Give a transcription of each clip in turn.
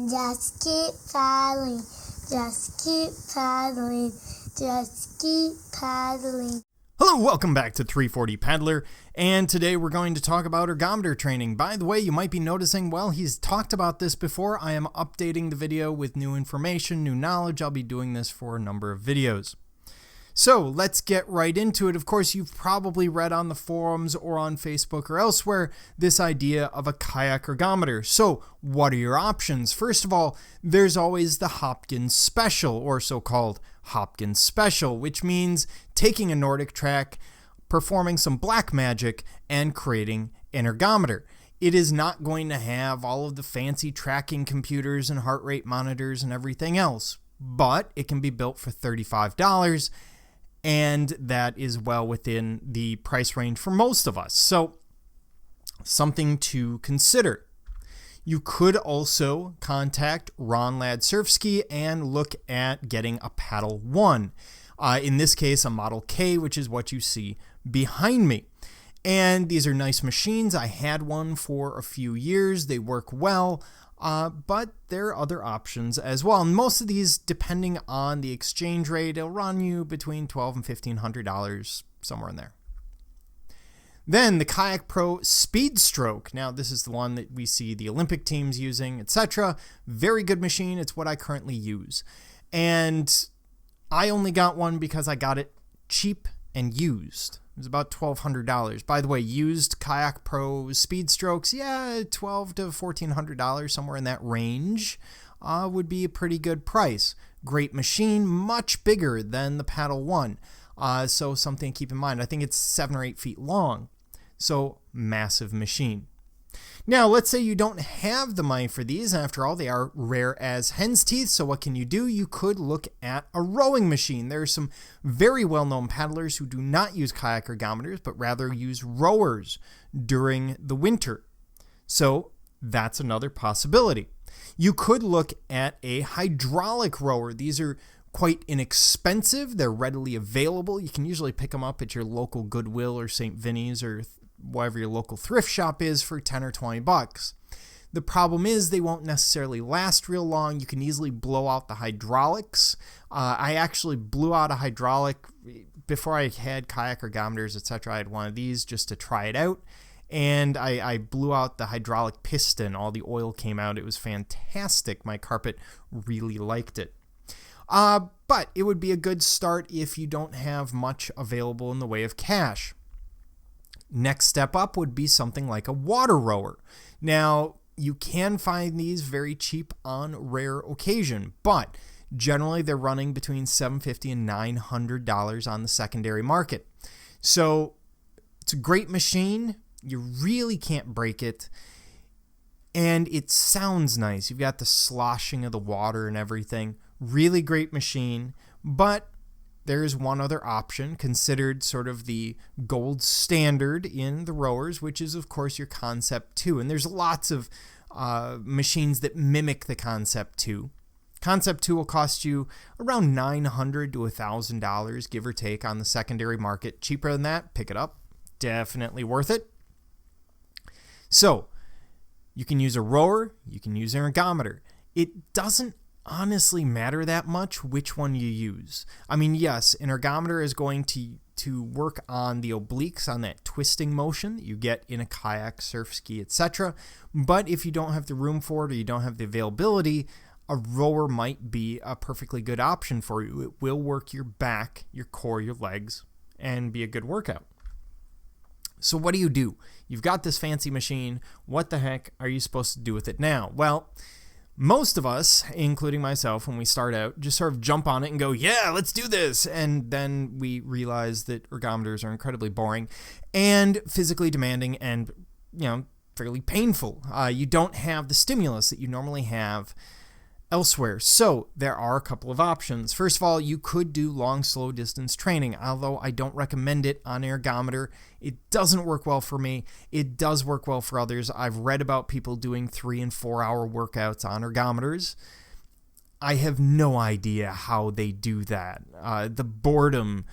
Just keep paddling. Just keep paddling. Just keep paddling. Hello, welcome back to 340 Paddler, and today we're going to talk about ergometer training. By the way, you might be noticing, well, he's talked about this before. I am updating the video with new information, new knowledge. I'll be doing this for a number of videos. So let's get right into it. Of course, you've probably read on the forums or on Facebook or elsewhere this idea of a kayak ergometer. So what are your options? First of all, there's always the Hopkins Special, or so-called Hopkins Special, which means taking a Nordic track, performing some black magic, and creating an ergometer. It is not going to have all of the fancy tracking computers and heart rate monitors and everything else, but it can be built for $35. And that is well within the price range for most of us. So something to consider. You could also contact Ron Ladd Surf Ski and look at getting a Paddle 1. In this case, a Model K, which is what you see behind me. And these are nice machines. I had one for a few years. They work well. But there are other options as well. And most of these, depending on the exchange rate, it'll run you between $1,200 and $1,500, somewhere in there. Then the Kayakpro Speedstroke. Now, this is the one that we see the Olympic teams using, etc. Very good machine. It's what I currently use. And I only got one because I got it cheap and used. It was about $1,200. By the way, used Kayakpro Speedstrokes, yeah, $1,200 to $1,400, somewhere in that range, would be a pretty good price. Great machine, much bigger than the Paddle 1. So something to keep in mind. I think it's 7 or 8 feet long. So massive machine. Now, let's say you don't have the money for these. After all, they are rare as hen's teeth. So what can you do? You could look at a rowing machine. There are some very well-known paddlers who do not use kayak ergometers, but rather use rowers during the winter. So that's another possibility. You could look at a hydraulic rower. These are quite inexpensive. They're readily available. You can usually pick them up at your local Goodwill or St. Vinny's or whatever your local thrift shop is for $10 or $20. The problem is they won't necessarily last real long. You can easily blow out the hydraulics. I actually blew out a hydraulic before I had kayak ergometers, etc. I had one of these just to try it out, and I blew out the hydraulic piston. All the oil came out. It was fantastic. My carpet really liked it. But it would be a good start if you don't have much available in the way of cash. Next step up would be something like a water rower. Now, you can find these very cheap on rare occasion, but generally they're running between $750 and $900 on the secondary market. So it's a great machine. You really can't break it. And it sounds nice. You've got the sloshing of the water and everything. Really great machine, but there is one other option considered sort of the gold standard in the rowers, which is, of course, your Concept 2. And there's lots of machines that mimic the Concept 2. Concept 2 will cost you around $900 to $1,000, give or take, on the secondary market. Cheaper than that, pick it up. Definitely worth it. So you can use a rower, you can use an ergometer. It doesn't honestly matter that much which one you use. I mean, yes, an ergometer is going to work on the obliques, on that twisting motion that you get in a kayak, surf ski, etc. But if you don't have the room for it or you don't have the availability, a rower might be a perfectly good option for you. It will work your back, your core, your legs, and be a good workout. So what do? You've got this fancy machine. What the heck are you supposed to do with it now? Well, most of us, including myself, when we start out, just sort of jump on it and go, yeah, let's do this. And then we realize that ergometers are incredibly boring and physically demanding and, fairly painful. You don't have the stimulus that you normally have elsewhere. So there are a couple of options. First of all, you could do long, slow distance training, although I don't recommend it on an ergometer. It doesn't work well for me. It does work well for others. I've read about people doing 3 and 4 hour workouts on ergometers. I have no idea how they do that. The boredom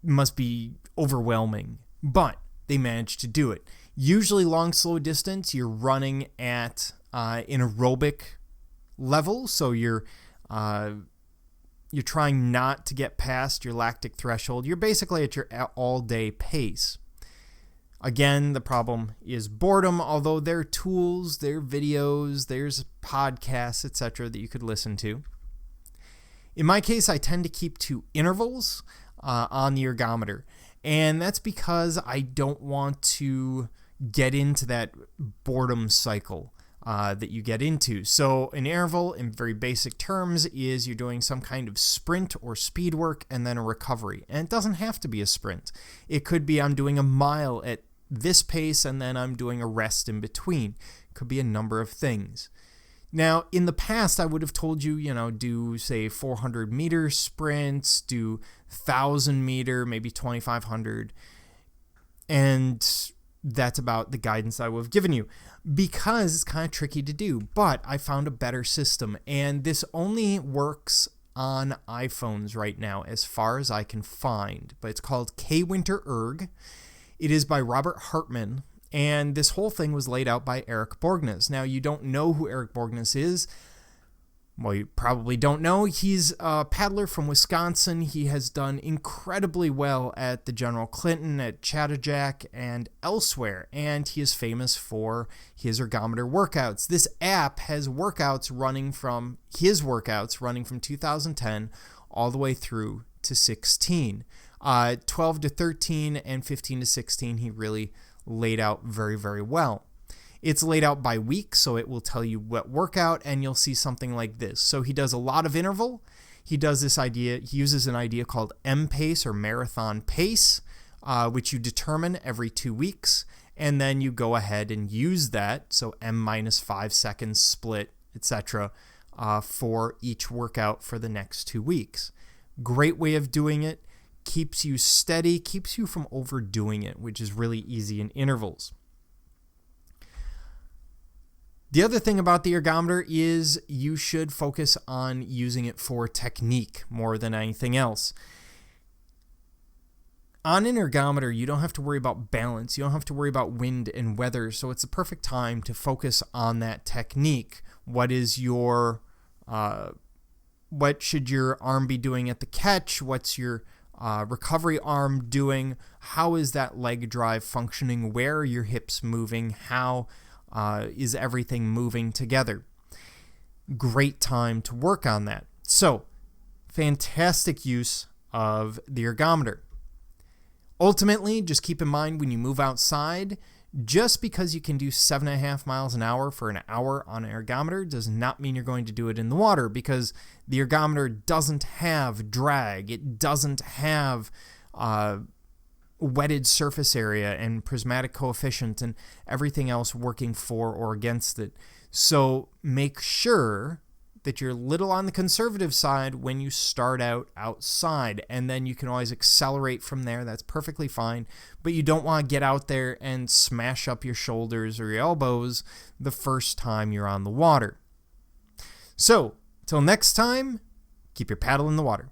must be overwhelming, but they manage to do it. Usually long, slow distance, you're running at in aerobic level, so you're trying not to get past your lactic threshold. You're basically at your all-day pace. Again, the problem is boredom, although there are tools, there are videos, there's podcasts, etc. that you could listen to. In my case, I tend to keep to intervals on the ergometer, and that's because I don't want to get into that boredom cycle that you get into. So an interval, in very basic terms, is you're doing some kind of sprint or speed work and then a recovery. And it doesn't have to be a sprint. It could be I'm doing a mile at this pace and then I'm doing a rest in between. It could be a number of things. Now, in the past, I would have told you, do, say, 400-meter sprints, do 1,000-meter, maybe 2,500, and that's about the guidance I would have given you, because it's kind of tricky to do. But I found a better system, and this only works on iPhones right now, as far as I can find. But it's called KWinterErg. It is by Robert Hartman, and this whole thing was laid out by Eric Borgness. Now, you don't know who Eric Borgness is. Well, you probably don't know. He's a paddler from Wisconsin. He has done incredibly well at the General Clinton, at Chattajack, and elsewhere. And he is famous for his ergometer workouts. This app has workouts running from 2010 all the way through to 16. 12 to 13 and 15 to 16, he really laid out very, very well. It's laid out by week, so it will tell you what workout, and you'll see something like this. So he does a lot of interval. He uses an idea called M-pace or marathon pace, which you determine every 2 weeks, and then you go ahead and use that, so M minus 5 seconds split, etc., for each workout for the next 2 weeks. Great way of doing it. Keeps you steady, keeps you from overdoing it, which is really easy in intervals. The other thing about the ergometer is you should focus on using it for technique more than anything else. On an ergometer, you don't have to worry about balance. You don't have to worry about wind and weather, so it's the perfect time to focus on that technique. What should your arm be doing at the catch? What's your recovery arm doing? How is that leg drive functioning? Where are your hips moving? How is everything moving together? Great time to work on that. So, fantastic use of the ergometer. Ultimately, just keep in mind when you move outside, just because you can do 7.5 miles an hour for an hour on an ergometer does not mean you're going to do it in the water, because the ergometer doesn't have drag. It doesn't have wetted surface area and prismatic coefficient and everything else working for or against it. So make sure that you're a little on the conservative side when you start out outside, and then you can always accelerate from there. That's perfectly fine, but you don't want to get out there and smash up your shoulders or your elbows the first time you're on the water. So, till next time, keep your paddle in the water.